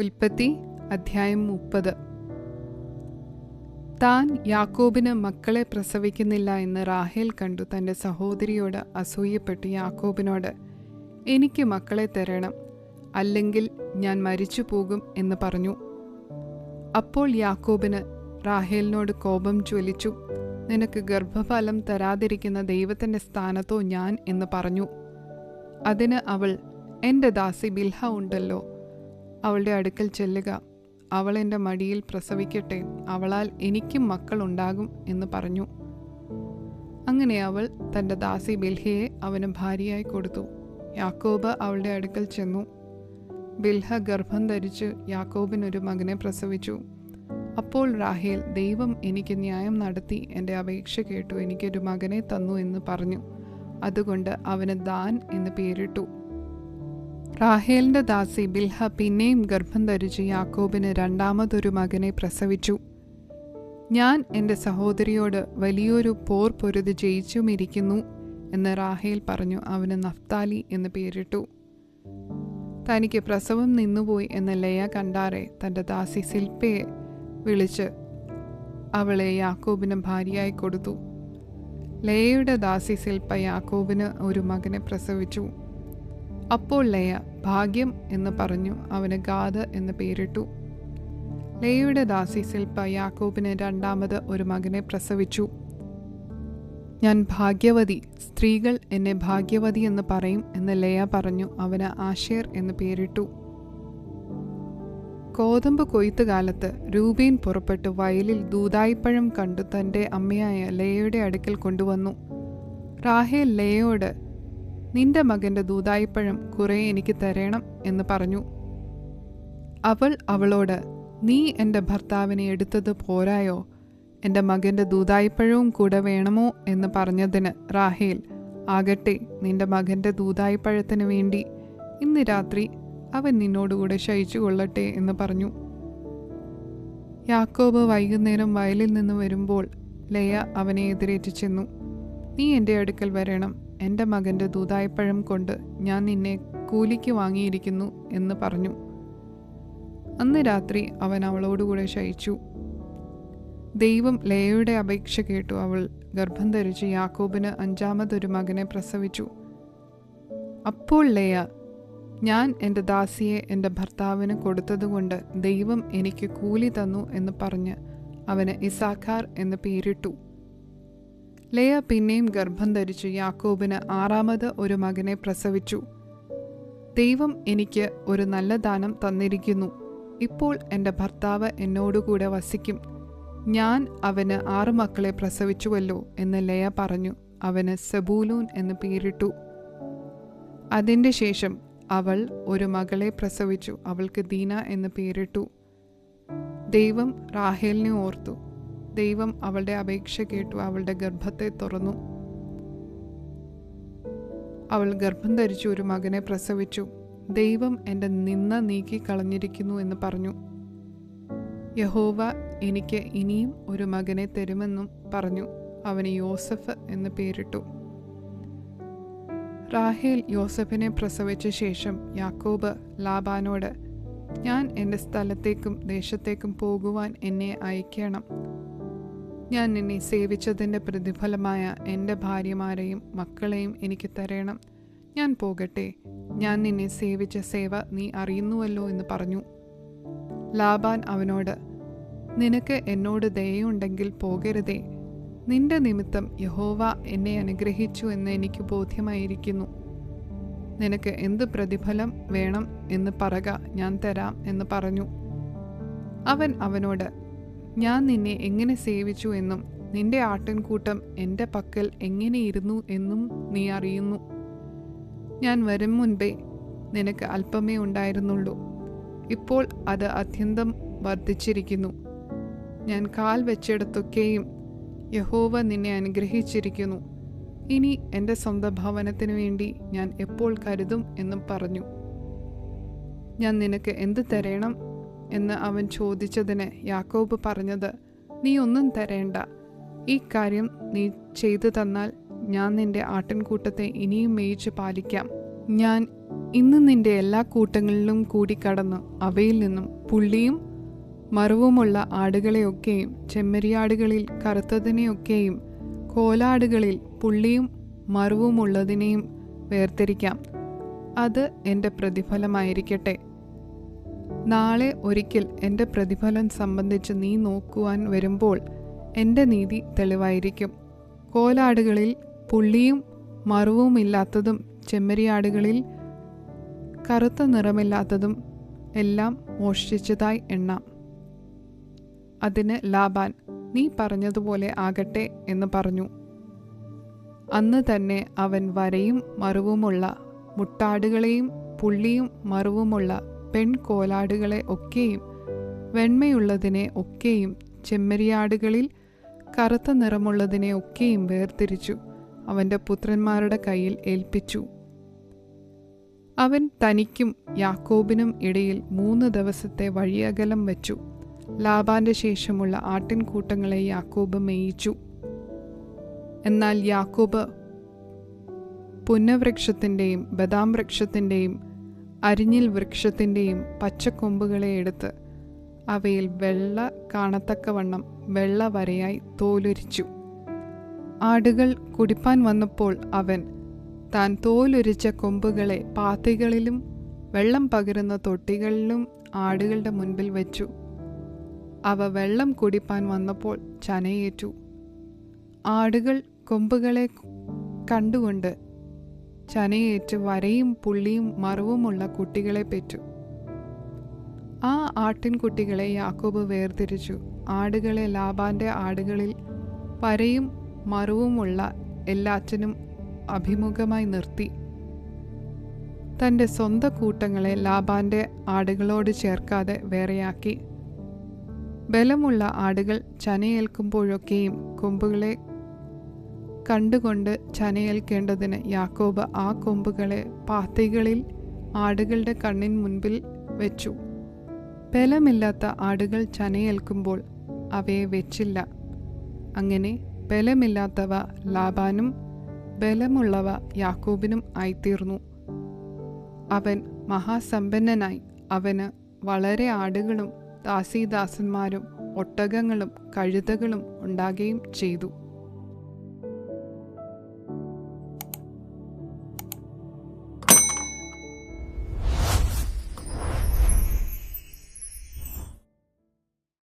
ഉൽപ്പത്തി അധ്യായം 30. താൻ യാക്കോബിന് മക്കളെ പ്രസവിക്കുന്നില്ല എന്ന് റാഹേൽ കണ്ടു തൻ്റെ സഹോദരിയോട് അസൂയപ്പെട്ട് യാക്കോബിനോട്, എനിക്ക് മക്കളെ തരണം, അല്ലെങ്കിൽ ഞാൻ മരിച്ചു പോകും എന്ന് പറഞ്ഞു. അപ്പോൾ യാക്കോബിന് റാഹേലിനോട് കോപം ജ്വലിച്ചു. നിനക്ക് ഗർഭഫലം തരാതിരിക്കുന്ന ദൈവത്തിൻ്റെ സ്ഥാനത്തോ ഞാൻ എന്ന് പറഞ്ഞു. അതിന് അവൾ, എൻ്റെ ദാസി ബിൽഹ ഉണ്ടല്ലോ, അവളുടെ അടുക്കൽ ചെല്ലുക, അവൾ എൻ്റെ മടിയിൽ പ്രസവിക്കട്ടെ, അവളാൽ എനിക്കും മക്കളുണ്ടാകും എന്ന് പറഞ്ഞു. അങ്ങനെ അവൾ തൻ്റെ ദാസി ബിൽഹയെ അവന് ഭാര്യയായി കൊടുത്തു. യാക്കോബ് അവളുടെ അടുക്കൽ ചെന്നു. ബിൽഹ ഗർഭം ധരിച്ച് യാക്കോബിനൊരു മകനെ പ്രസവിച്ചു. അപ്പോൾ റാഹേൽ, ദൈവം എനിക്ക് ന്യായം നടത്തി എൻ്റെ അപേക്ഷ കേട്ടു, എനിക്കൊരു മകനെ തന്നു എന്ന് പറഞ്ഞു. അതുകൊണ്ട് അവന് ദാൻ എന്ന് പേരിട്ടു. റാഹേലിൻ്റെ ദാസി ബിൽഹ പിന്നെയും ഗർഭം ധരിച്ച് യാക്കോബിന് രണ്ടാമതൊരു മകനെ പ്രസവിച്ചു. ഞാൻ എൻ്റെ സഹോദരിയോട് വലിയൊരു പോർ പൊരുതി ജയിച്ചുമിരിക്കുന്നു എന്ന് റാഹേൽ പറഞ്ഞു. അവന് നഫ്താലി എന്ന് പേരിട്ടു. തനിക്ക് പ്രസവം നിന്നുപോയി എന്ന് ലേയ കണ്ടാറെ തൻ്റെ ദാസി സിൽപ്പയെ വിളിച്ച് അവളെ യാക്കോബിന് ഭാര്യയായി കൊടുത്തു. ലേയയുടെ ദാസി സിൽപ്പ യാക്കോബിന് ഒരു മകനെ പ്രസവിച്ചു. അപ്പോൾ ലേയ ഭാഗ്യം എന്ന് പറഞ്ഞു അവന് ഗാദ് എന്ന് പേരിട്ടു. ലേയയുടെ ദാസി സിൽപ്പ യാക്കോബിന് രണ്ടാമത് ഒരു മകനെ പ്രസവിച്ചു. ഞാൻ ഭാഗ്യവതി, സ്ത്രീകൾ എന്നെ ഭാഗ്യവതി എന്ന് പറയും എന്ന് ലേയ പറഞ്ഞു. അവന് ആശേർ എന്ന് പേരിട്ടു. കോതമ്പ് കൊയ്ത്തുകാലത്ത് രൂബേൻ പുറപ്പെട്ട് വയലിൽ ദൂദായിപ്പഴം കണ്ടു തൻ്റെ അമ്മയായ ലേയയുടെ അടുക്കൽ കൊണ്ടുവന്നു. റാഹേൽ ലേയയോട്, നിന്റെ മകൻ്റെ ദൂദായിപ്പഴം കുറെ എനിക്ക് തരണം എന്ന് പറഞ്ഞു. അവൾ അവളോട്, നീ എൻ്റെ ഭർത്താവിനെ എടുത്തത് പോരായോ, എൻ്റെ മകൻ്റെ ദൂദായിപ്പഴവും കൂടെ വേണമോ എന്ന് പറഞ്ഞതിന് റാഹേൽ, ആകട്ടെ, നിന്റെ മകൻ്റെ ദൂദായിപ്പഴത്തിന് വേണ്ടി ഇന്ന് രാത്രി അവൻ നിന്നോടുകൂടെ ശയിച്ചു കൊള്ളട്ടെ എന്ന് പറഞ്ഞു. യാക്കോബ് വൈകുന്നേരം വയലിൽ നിന്ന് വരുമ്പോൾ ലേയ അവനെ എതിരേറ്റ് ചെന്നു. നീ എൻ്റെ അടുക്കൽ വരണം, എൻ്റെ മകൻ്റെ ദൂദായിപ്പഴം കൊണ്ട് ഞാൻ നിന്നെ കൂലിക്ക് വാങ്ങിയിരിക്കുന്നു എന്ന് പറഞ്ഞു. അന്ന് രാത്രി അവൻ അവളോടുകൂടെ ശയിച്ചു. ദൈവം ലേയയുടെ അപേക്ഷ കേട്ടു. അവൾ ഗർഭം ധരിച്ച് യാക്കോബിന് അഞ്ചാമതൊരു മകനെ പ്രസവിച്ചു. അപ്പോൾ ലേയ, ഞാൻ എൻ്റെ ദാസിയെ എൻ്റെ ഭർത്താവിന് കൊടുത്തതുകൊണ്ട് ദൈവം എനിക്ക് കൂലി തന്നു എന്ന് പറഞ്ഞ് അവന് ഇസാഖാർ എന്ന് പേരിട്ടു. ലേയ പിന്നെയും ഗർഭം ധരിച്ചു യാക്കോബിന് ആറാമത് ഒരു മകനെ പ്രസവിച്ചു. ദൈവം എനിക്ക് ഒരു നല്ല ദാനം തന്നിരിക്കുന്നു, ഇപ്പോൾ എൻ്റെ ഭർത്താവ് എന്നോടുകൂടെ വസിക്കും, ഞാൻ അവന് 6 മക്കളെ പ്രസവിച്ചുവല്ലോ എന്ന് ലേയ പറഞ്ഞു. അവന് സെബൂലൂൻ എന്ന് പേരിട്ടു. അതിൻ്റെ ശേഷം അവൾ ഒരു മകളെ പ്രസവിച്ചു. അവൾക്ക് ദീന എന്ന് പേരിട്ടു. ദൈവം റാഹേലിനെ ഓർത്തു. ദൈവം അവളുടെ അപേക്ഷ കേട്ടു, അവളുടെ ഗർഭത്തെ തുറന്നു. അവൾ ഗർഭം ധരിച്ചു ഒരു മകനെ പ്രസവിച്ചു. ദൈവം എൻ്റെ നിന്ന നീക്കി കളഞ്ഞിരിക്കുന്നു എന്ന് പറഞ്ഞു. യഹോവ എനിക്ക് ഇനിയും ഒരു മകനെ തരുമെന്നും പറഞ്ഞു. അവന് യോസഫ് എന്ന് പേരിട്ടു. റാഹേൽ യോസഫിനെ പ്രസവിച്ച ശേഷം യാക്കോബ് ലാബാനോട്, ഞാൻ എൻ്റെ സ്ഥലത്തേക്കും ദേശത്തേക്കും പോകുവാൻ എന്നെ അയക്കണം. ഞാൻ നിന്നെ സേവിച്ചതിൻ്റെ പ്രതിഫലമായ എൻ്റെ ഭാര്യമാരെയും മക്കളെയും എനിക്ക് തരണം. ഞാൻ പോകട്ടെ, ഞാൻ നിന്നെ സേവിച്ച സേവ നീ അറിയുന്നുവല്ലോ എന്ന് പറഞ്ഞു. ലാബാൻ അവനോട്, നിനക്ക് എന്നോട് ദയയുണ്ടെങ്കിൽ പോകരുതേ, നിന്റെ നിമിത്തം യഹോവ എന്നെ അനുഗ്രഹിച്ചു എന്ന് എനിക്ക് ബോധ്യമായിരിക്കുന്നു. നിനക്ക് എന്ത് പ്രതിഫലം വേണം എന്ന് പറക, ഞാൻ തരാം എന്ന് പറഞ്ഞു. അവൻ അവനോട്, ഞാൻ നിന്നെ എങ്ങനെ സേവിച്ചു എന്നും നിന്റെ ആട്ടിൻകൂട്ടം എൻ്റെ പക്കൽ എങ്ങനെയിരുന്നു എന്നും നീ അറിയുന്നു. ഞാൻ വരും മുൻപേ നിനക്ക് അല്പമേ ഉണ്ടായിരുന്നുള്ളൂ, ഇപ്പോൾ അത് അത്യന്തം വർദ്ധിച്ചിരിക്കുന്നു. ഞാൻ കാൽ വെച്ചിടത്തൊക്കെയും യഹോവ നിന്നെ അനുഗ്രഹിച്ചിരിക്കുന്നു. ഇനി എൻ്റെ സ്വന്തം ഭവനത്തിനു വേണ്ടി ഞാൻ എപ്പോൾ കരുതും എന്നും പറഞ്ഞു. ഞാൻ നിനക്ക് എന്ത് തരണം എന്ന് അവൻ ചോദിച്ചതിന് യാക്കോബ് പറഞ്ഞത്, നീ ഒന്നും തരേണ്ട, ഈ കാര്യം നീ ചെയ്തു തന്നാൽ ഞാൻ നിന്റെ ആട്ടിൻകൂട്ടത്തെ ഇനിയും മേയിച്ച് പാലിക്കാം. ഞാൻ ഇന്ന് നിന്റെ എല്ലാ കൂട്ടങ്ങളിലും കൂടിക്കടന്ന് അവയിൽ നിന്നും പുള്ളിയും മറുവുമുള്ള ആടുകളെയൊക്കെയും ചെമ്മരിയാടുകളിൽ കറുത്തതിനെയൊക്കെയും കോലാടുകളിൽ പുള്ളിയും മറുവുമുള്ളതിനെയും വേർതിരിക്കാം. അത് എൻ്റെ പ്രതിഫലമായിരിക്കട്ടെ. നാളെ ഒരിക്കൽ എൻ്റെ പ്രതിഫലം സംബന്ധിച്ച് നീ നോക്കുവാൻ വരുമ്പോൾ എൻ്റെ നീതി തെളിവായിരിക്കും. കോലാടുകളിൽ പുള്ളിയും മറുവുമില്ലാത്തതും ചെമ്മരിയാടുകളിൽ കറുത്ത നിറമില്ലാത്തതും എല്ലാം മോഷ്ടിച്ചതായി എണ്ണാം. അതിന് ലാബാൻ, നീ പറഞ്ഞതുപോലെ ആകട്ടെ എന്ന് പറഞ്ഞു. അന്ന് തന്നെ അവൻ വരയും മറുവുമുള്ള മുട്ടാടുകളെയും പുള്ളിയും മറുവുമുള്ള പെൺകോലാടുകളെ ഒക്കെയും വെണ്മയുള്ളതിനെ ഒക്കെയും ചെമ്മരിയാടുകളിൽ കറുത്ത നിറമുള്ളതിനെ ഒക്കെയും വേർതിരിച്ചു അവൻ്റെ പുത്രന്മാരുടെ കയ്യിൽ ഏൽപ്പിച്ചു. അവൻ തനിക്കും യാക്കോബിനും ഇടയിൽ 3 ദിവസത്തെ വഴിയകലം വച്ചു. ലാബാന്റെ ശേഷമുള്ള ആട്ടിൻകൂട്ടങ്ങളെ യാക്കോബ് മേയിച്ചു. എന്നാൽ യാക്കോബ് പുന്നവൃക്ഷത്തിൻ്റെയും ബദാം വൃക്ഷത്തിൻ്റെയും അരിഞ്ഞിൽ വൃക്ഷത്തിൻ്റെയും പച്ചക്കൊമ്പുകളെ എടുത്ത് അവയിൽ വെള്ള കാണത്തക്കവണ്ണം വെള്ള വരയായി തോലുരിച്ചു. ആടുകൾ കുടിപ്പാൻ വന്നപ്പോൾ അവൻ താൻ തോലുരിച്ച കൊമ്പുകളെ പാത്തികളിലും വെള്ളം പകരുന്ന തൊട്ടികളിലും ആടുകളുടെ മുൻപിൽ വെച്ചു. അവ വെള്ളം കുടിപ്പാൻ വന്നപ്പോൾ ചനയേറ്റു. ആടുകൾ കൊമ്പുകളെ കണ്ടുകൊണ്ട് ചനയേറ്റ് വരയും പുള്ളിയും മറുവുമുള്ള കുട്ടികളെ പെറ്റു. ആ ആട്ടിൻകുട്ടികളെ യാക്കോബ് വേർതിരിച്ചു. ആടുകളെ ലാബാന്റെ ആടുകളിൽ വരയും മറുവുമുള്ള എല്ലാറ്റിനും അഭിമുഖമായി നിർത്തി. തൻ്റെ സ്വന്തം കൂട്ടങ്ങളെ ലാബാന്റെ ആടുകളോട് ചേർക്കാതെ വേറെയാക്കി. ബലമുള്ള ആടുകൾ ചനയേൽക്കുമ്പോഴൊക്കെയും കൊമ്പുകളെ കണ്ടുകൊണ്ട് ചനയേൽക്കേണ്ടതിന് യാക്കോബ് ആ കൊമ്പുകളെ പാത്തികളിൽ ആടുകളുടെ കണ്ണിൻ മുൻപിൽ വെച്ചു. ബലമില്ലാത്ത ആടുകൾ ചനയേൽക്കുമ്പോൾ അവയെ വെച്ചില്ല. അങ്ങനെ ബലമില്ലാത്തവ ലാബാനും ബലമുള്ളവ യാക്കോബിനും ആയിത്തീർന്നു. അവൻ മഹാസമ്പന്നനായി. അവന് വളരെ ആടുകളും ദാസീദാസന്മാരും ഒട്ടകങ്ങളും കഴുതകളും ഉണ്ടാകുകയും ചെയ്തു.